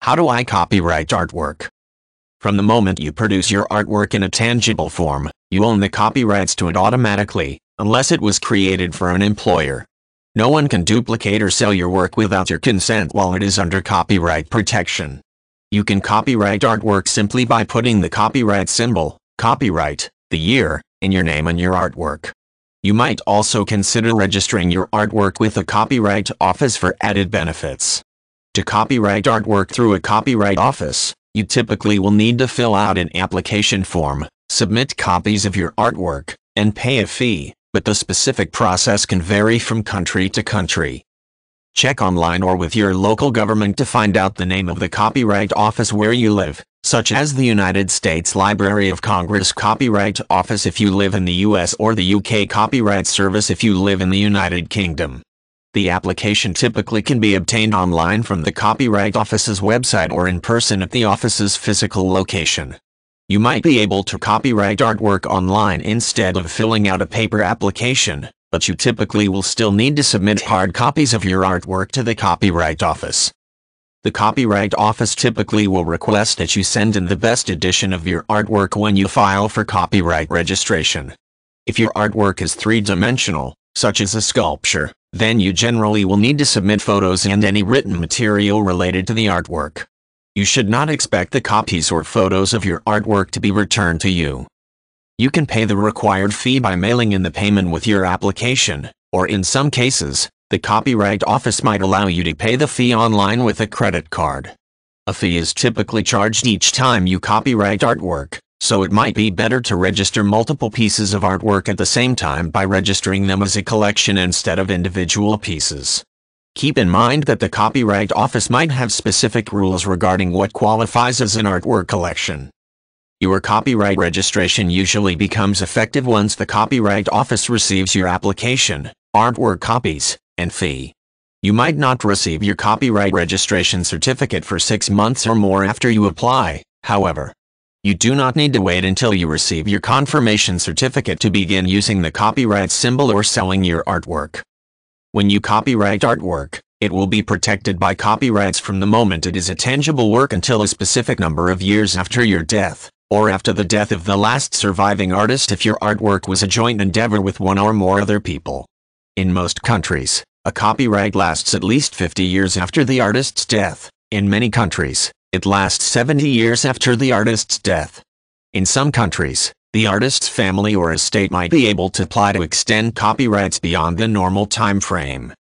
How do I copyright artwork? From the moment you produce your artwork in a tangible form, you own the copyrights to it automatically, unless it was created for an employer. No one can duplicate or sell your work without your consent while it is under copyright protection. You can copyright artwork simply by putting the copyright symbol, copyright, the year, in your name and your artwork. You might also consider registering your artwork with a copyright office for added benefits. To copyright artwork through a copyright office, you typically will need to fill out an application form, submit copies of your artwork, and pay a fee, but the specific process can vary from country to country. Check online or with your local government to find out the name of the copyright office where you live, such as the United States Library of Congress Copyright Office if you live in the US or the UK Copyright Service if you live in the United Kingdom. The application typically can be obtained online from the Copyright Office's website or in person at the office's physical location. You might be able to copyright artwork online instead of filling out a paper application, but you typically will still need to submit hard copies of your artwork to the Copyright Office. The Copyright Office typically will request that you send in the best edition of your artwork when you file for copyright registration. If your artwork is three-dimensional, such as a sculpture, then you generally will need to submit photos and any written material related to the artwork. You should not expect the copies or photos of your artwork to be returned to you. You can pay the required fee by mailing in the payment with your application, or in some cases, the Copyright Office might allow you to pay the fee online with a credit card. A fee is typically charged each time you copyright artwork, so it might be better to register multiple pieces of artwork at the same time by registering them as a collection instead of individual pieces. Keep in mind that the Copyright Office might have specific rules regarding what qualifies as an artwork collection. Your copyright registration usually becomes effective once the Copyright Office receives your application, artwork copies, and fee. You might not receive your copyright registration certificate for 6 months or more after you apply, however. You do not need to wait until you receive your confirmation certificate to begin using the copyright symbol or selling your artwork. When you copyright artwork, it will be protected by copyrights from the moment it is a tangible work until a specific number of years after your death, or after the death of the last surviving artist if your artwork was a joint endeavor with one or more other people. In most countries, a copyright lasts at least 50 years after the artist's death. In many countries, it lasts 70 years after the artist's death. In some countries, the artist's family or estate might be able to apply to extend copyrights beyond the normal time frame.